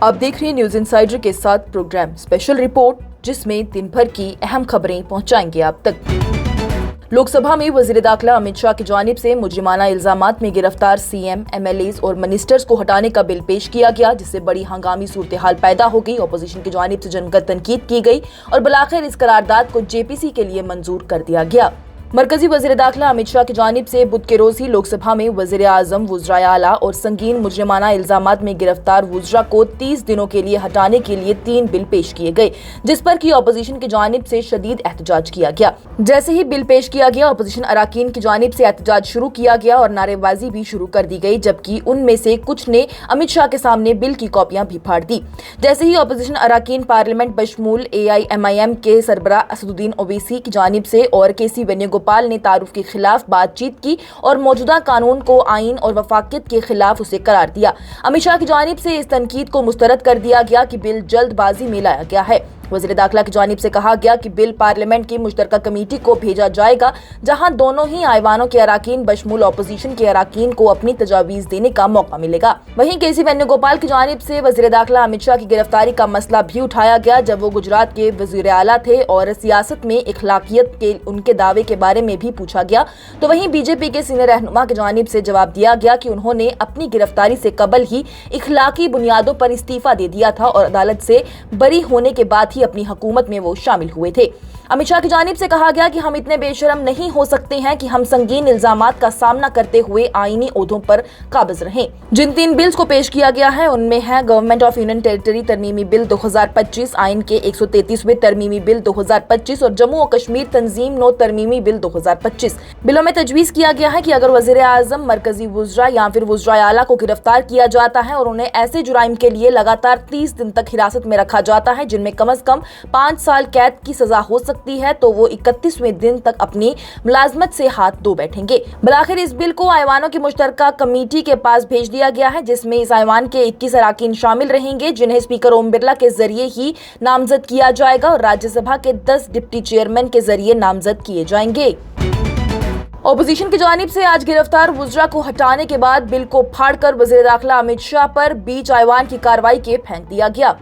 आप देख रहे हैं न्यूज इनसाइडर के साथ प्रोग्राम स्पेशल रिपोर्ट, जिसमें दिन भर की अहम खबरें पहुंचाएंगे आप तक। लोकसभा में वजीर दाखिला अमित शाह की जानिब से मुजरिमाना इल्जामात में गिरफ्तार सीएम, एमएलएज और मिनिस्टर्स को हटाने का बिल पेश किया गया, जिससे बड़ी हंगामी सूरत हाल पैदा हो गई। अपोजिशन की जानिब से जमकर तनकीद की गई और बिलाखिर इस करारदाद को जेपीसी के लिए मंजूर कर दिया गया। मरकजी वजीर दाखिला अमित शाह की जानिब से बुध के रोज ही लोकसभा में वजीर आजम, वुज़राए आला और संगीन मुजरिमाना इल्जामात में गिरफ्तार वुज़रा को 30 दिनों के लिए हटाने के लिए 3 बिल पेश किए गए, जिस पर की अपोजिशन की जानिब से शदीद एहतजाज किया गया। जैसे ही बिल पेश किया गया, अपोजिशन अराकीन की जानिब से एहतजाज शुरू किया गया और नारेबाजी भी शुरू कर दी गई, जबकि उनमें से कुछ ने अमित शाह के सामने बिल की कॉपियां भी फाड़ दी। जैसे ही अपोजिशन अराकीन पार्लियामेंट बशमूल AIMIM के सरबराह असदुद्दीन ओवैसी की जानिब से और KC वेणुगोपाल ने तारुफ के खिलाफ बातचीत की और मौजूदा कानून को आइन और वफाकियत के खिलाफ उसे करार दिया। अमित शाह की जानिब से इस तनकीद को मुस्तरद कर दिया गया कि बिल जल्दबाजी में लाया गया है। वज़ीर दाखिला की जानिब से कहा गया कि बिल पार्लियामेंट की मुश्तरका कमेटी को भेजा जाएगा, जहां दोनों ही आईवानों के अराकीन बशमूल अपोजिशन के अराकीन को अपनी तजावीज देने का मौका मिलेगा। वहीं KC वेणुगोपाल की जानिब से वज़ीर दाखिला अमित शाह की गिरफ्तारी का मसला भी उठाया गया, जब वो गुजरात के वज़ीर आला थे और सियासत में इखलाकियत के उनके दावे के बारे में भी पूछा गया। तो वहीं BJP के सीनियर रहनुमा की जानिब से जवाब दिया गया कि उन्होंने अपनी गिरफ्तारी से कबल ही इखलाकी बुनियादों पर इस्तीफा दे दिया था और अदालत से बरी होने के बाद ही अपनी हुकूमत में वो शामिल हुए थे। अमित शाह की जानिब से कहा गया कि हम इतने बेशरम नहीं हो सकते हैं कि हम संगीन इल्जामात का सामना करते हुए आईनी ओहदों पर काबिज रहें। जिन 3 बिल्स को पेश किया गया है उनमें है गवर्नमेंट ऑफ यूनियन टेरिटरी तरमीमी बिल 2025, आइन के 133वें तरमीमी बिल 2025 और जम्मू और कश्मीर तंजीम नो तरमीमी बिल 2025। बिलों में तजवीज़ किया गया है कि अगर वज़ीर आज़म, मरकजी वुज़रा या फिर वुज़राए आला को गिरफ्तार किया जाता है और उन्हें ऐसे जुराइम के लिए लगातार 30 दिन तक हिरासत में रखा जाता है जिनमें कम से कम 5 साल कैद की सजा हो सकती है, तो वो 31वें दिन तक अपनी मुलाजमत से हाथ धो बैठेंगे। बिलाखिर इस बिल को आईवानों की मुश्तरका कमेटी के पास भेज दिया गया है, जिसमें इस आईवान के 21 अराकीन शामिल रहेंगे, जिन्हें स्पीकर ओम बिरला के जरिए ही नामजद किया जाएगा और राज्यसभा के 10 डिप्टी चेयरमैन के जरिए नामजद किए जाएंगे। अपोजिशन की जानिब से आज गिरफ्तार वुज़रा को हटाने के बाद बिल को फाड़कर वज़ीर दाखिला अमित शाह पर बीच आईवान की कार्रवाई के फेंक दिया गया।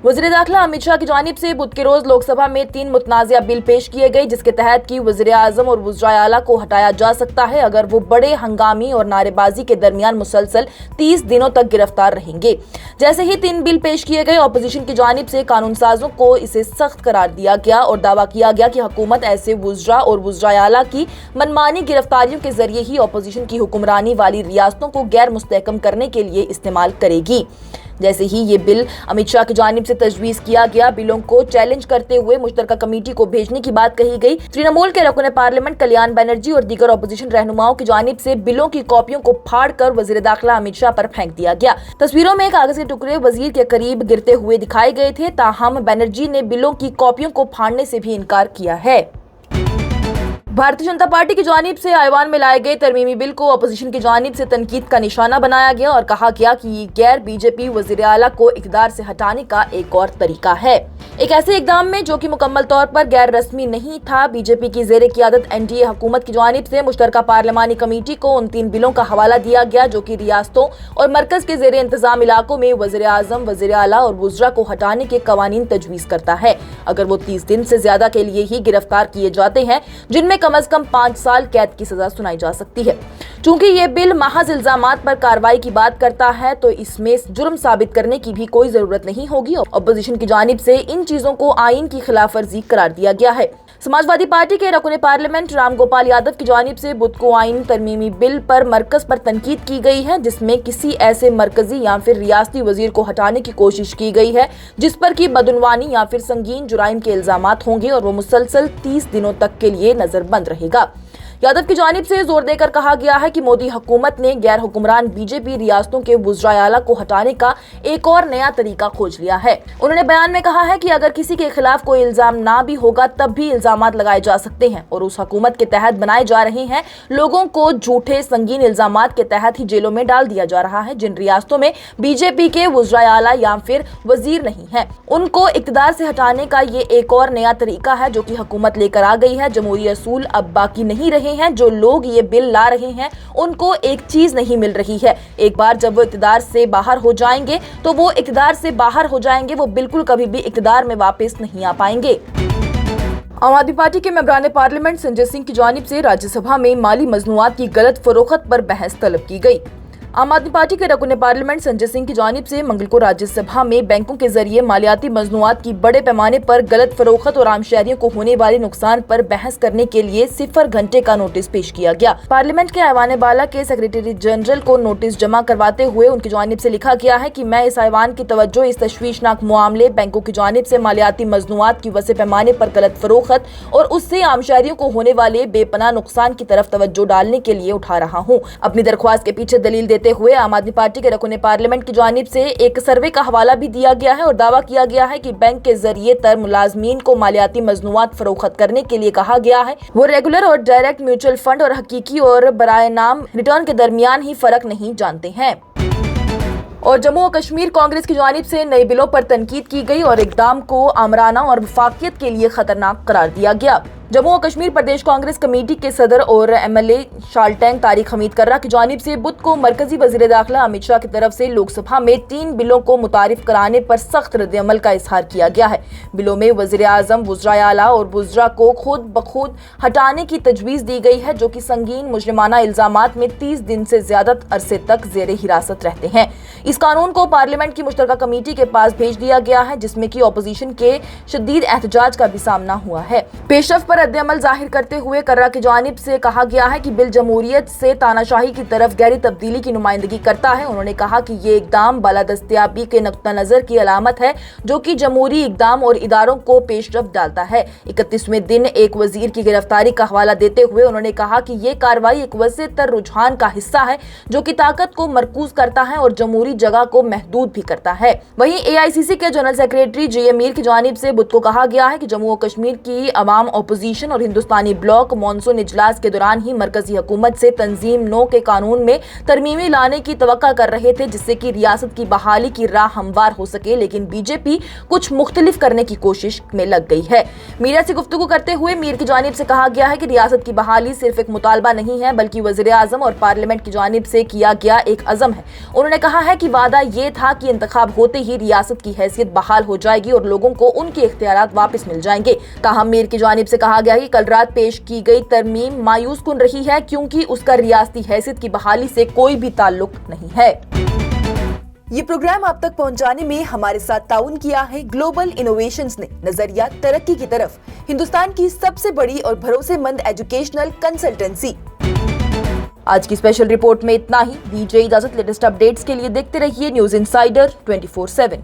वज़ीर दाखिला अमित शाह की जानिब से बुध के रोज लोकसभा में 3 मुतनाज़िया बिल पेश किए गए, जिसके तहत की वज़ीर आज़म और वुज़राए आला को हटाया जा सकता है अगर वो बड़े हंगामी और नारेबाजी के दरमियान मुसलसल 30 दिनों तक गिरफ्तार रहेंगे। जैसे ही 3 बिल पेश किए गए, अपोजिशन की जानिब से कानून साजों को इसे सख्त करार दिया गया और दावा किया गया कि हुकूमत ऐसे वुज़रा और वुज़राए आला की मनमानी गिरफ्तारियों के जरिए ही अपोजिशन की हुक्मरानी वाली रियासतों को गैर मुस्तहकम करने के लिए इस्तेमाल करेगी। जैसे ही ये बिल अमित शाह की जानिब से तजवीज़ किया गया, बिलों को चैलेंज करते हुए मुश्तरका कमेटी को भेजने की बात कही गई। तृणमूल के रकुन पार्लियामेंट कल्याण बनर्जी और दीगर अपोजिशन रहनुमाओं की जानिब से बिलों की कॉपियों को फाड़कर वज़ीर दाखिला अमित शाह पर फेंक दिया गया। तस्वीरों में कागज के टुकड़े वजीर के करीब गिरते हुए दिखाए गए थे, ताहम बनर्जी ने बिलों की कॉपियों को फाड़ने से भी इनकार किया है। भारतीय जनता पार्टी की जानिब से आईवान में लाए गए तरमीमी बिल को अपोजिशन की जानिब से तनकीद का निशाना बनाया गया और कहा गया कि ये गैर BJP वज़ीर आला को इक़्तिदार से हटाने का एक और तरीका है। एक ऐसे इक़दाम में जो कि मुकम्मल तौर पर गैर रस्मी नहीं था, BJP की ज़ेरे क़ियादत NDA हुकूमत की जानिब से मुश्तरका पार्लिमानी कमेटी को उन 3 बिलों का हवाला दिया गया जो कि रियासतों और मरकज के ज़ेरे इंतजाम इलाकों में वज़ीर आज़म, वज़ीर आला और वुज़रा को हटाने के कवानीन तजवीज़ करता है अगर वो 30 दिन से ज्यादा के लिए ही गिरफ्तार किए जाते हैं, जिनमें कम से कम 5 साल कैद की सजा सुनाई जा सकती है। चूंकि ये बिल महज इल्जामात पर कार्रवाई की बात करता है, तो इसमें जुर्म साबित करने की भी कोई जरूरत नहीं होगी। अपोजिशन की जानिब से इन चीजों को आइन की खिलाफ वर्जी करार दिया गया है। समाजवादी पार्टी के रकुन पार्लियामेंट राम गोपाल यादव की जानिब से बुध को आइन तरमीमी बिल पर मरकज पर तनकीद की गई है, जिसमें किसी ऐसे मरकजी या फिर रियासती वजीर को हटाने की कोशिश की गई है जिस पर की बदउनवानी या फिर संगीन जुराइम के इल्जामात होंगे और वो मुसलसल 30 दिनों तक के लिए नजरबंद रहेगा। यादव की जानिब से जोर देकर कहा गया है कि मोदी हुकूमत ने गैर हुक्मरान BJP रियासतों के वुज़राए आला को हटाने का एक और नया तरीका खोज लिया है। उन्होंने बयान में कहा है कि अगर किसी के खिलाफ कोई इल्जाम ना भी होगा तब भी इल्जामात लगाए जा सकते हैं और उस हुकूमत के तहत बनाए जा रहे हैं लोगों को झूठे संगीन इल्जामात के तहत ही जेलों में डाल दिया जा रहा है। जिन रियासतों में BJP के वुज़राए आला या फिर वजीर नहीं है, उनको इक़्तिदार से हटाने का ये एक और नया तरीका है जो कि हुकूमत लेकर आ गई है। जमहूरी असूल अब बाकी नहीं रहे हैं, जो लोग ये बिल ला रहे हैं उनको एक चीज नहीं मिल रही है। एक बार जब वो इक़्तिदार से बाहर हो जाएंगे तो वो इक़्तिदार से बाहर हो जाएंगे, वो बिल्कुल कभी भी इक़्तिदार में वापस नहीं आ पाएंगे। आम आदमी पार्टी के मेंबरान पार्लियामेंट संजय सिंह की जानिब से राज्यसभा में माली मजनूआत की गलत फरोख्त पर बहस तलब की गई। आम आदमी पार्टी के रकुन पार्लियामेंट संजय सिंह की जानिब से मंगल को राज्यसभा में बैंकों के जरिए मालियाती मजनूआत की बड़े पैमाने पर गलत फरोख्त और आम शहरियों को होने वाले नुकसान पर बहस करने के लिए 0 घंटे का नोटिस पेश किया गया। पार्लियामेंट के ऐवान बाला के सेक्रेटरी जनरल को नोटिस जमा करवाते हुए उनकी जानिब से लिखा गया है कि मैं इस ऐवान की तवज्जो इस तशवीशनाक मामले बैंकों की जानिब से मालियाती मजनूआत की वसी पैमाने पर गलत फरोख्त और उससे आम शहरियों को होने वाले बेपनाह नुकसान की तरफ तवज्जो डालने के लिए उठा रहा हूँ। अपनी दरख्वास्त के पीछे दलील देते हुए आम आदमी पार्टी के रकुन पार्लियामेंट की जानिब से एक सर्वे का हवाला भी दिया गया है और दावा किया गया है कि बैंक के जरिए तर मुलाजमीन को मालियाती मजनूआत फरोख्त करने के लिए कहा गया है वो रेगुलर और डायरेक्ट म्यूचुअल फंड और हकीकी और बराए नाम रिटर्न के दरमियान ही फर्क नहीं जानते हैं। और जम्मू और कश्मीर कांग्रेस की जानिब से नए बिलों पर तनकीद की गई और इकदाम को आमराना और वफाकियत के लिए खतरनाक करार दिया गया। जम्मू और कश्मीर प्रदेश कांग्रेस कमेटी के सदर और MLA शालटैंग तारिक हमीद कर्रा की जानिब से बुध को मरकजी वजीर दाखिला अमित शाह की तरफ से लोकसभा में 3 बिलों को मुतारिफ कराने पर सख्त रद्द-ए-अमल का इजहार किया गया है। बिलों में वजीर आजम, वुज़राए आला और वुज़रा को खुद बखुद हटाने की तजवीज दी गई है, जो कि संगीन मुजरिमाना इल्जामात में 30 दिन से ज्यादा अरसे तक जेर हिरासत रहते हैं। इस कानून को पार्लियामेंट की मुश्तरका कमेटी के पास भेज दिया गया है, जिसमें की अपोजिशन के शदीद एहतजाज का भी सामना हुआ है। पेशरफ पर रद्द-ए-अमल जाहिर करते हुए कर्रा की जानिब से कहा गया है कि बिल जमहूरियत से तानाशाही की तरफ गहरी तब्दीली की नुमाइंदगी करता है। उन्होंने कहा कि ये इकदाम बालादस्तियाबी के नुक्ता नजर की अलामत है, जो कि जमहूरी इकदाम और इदारों को पेशरफ डालता है। 31वें दिन एक वजीर की गिरफ्तारी का हवाला देते हुए उन्होंने कहा कि ये कार्रवाई एक वसी तर रुझान का हिस्सा है, जो कि ताकत को मरकूज करता है और जमहूरी जगह को महदूद भी करता है। वहीं AICC के जनरल सेक्रेटरी JA मीर की जानिब से बुध को कहा गया है कि जम्मू और कश्मीर की अवाम अपोजिशन और हिंदुस्तानी ब्लॉक मॉनसून इजलास के दौरान ही मरकजी हुकूमत से तंजीम 9 के कानून में तरमीमें लाने की तवक्का कर रहे थे, जिससे कि रियासत की बहाली की राह हमवार हो सके, लेकिन BJP कुछ मुख्तलिफ करने की कोशिश में लग गई है। मीडिया से गुफ्तगू करते हुए मीर की जानिब से कहा गया है कि रियासत की बहाली सिर्फ एक मुतालबा नहीं है, बल्कि वज़ीर आज़म और पार्लियामेंट की जानिब से किया गया एक अज़म है। उन्होंने कहा है कि वादा ये था कि इंतखाब होते ही रियासत की हैसियत बहाल हो जाएगी और लोगों को उनके इख्तियारात वापस मिल जाएंगे। ताहम मीर की जानिब से कहा गया कि कल रात पेश की गई तरमीम मायूस कुन रही है, क्योंकि उसका रियासती हैसियत की बहाली से कोई भी ताल्लुक नहीं है। ये प्रोग्राम आप तक पहुंचाने में हमारे साथ ताउन किया है ग्लोबल इनोवेशंस ने। नजरिया तरक्की की तरफ, हिंदुस्तान की सबसे बड़ी और भरोसेमंद एजुकेशनल कंसल्टेंसी। आज की स्पेशल रिपोर्ट में इतना ही। दीजिए इजाजत। लेटेस्ट अपडेट्स के लिए देखते रहिए न्यूज इनसाइडर 24/7।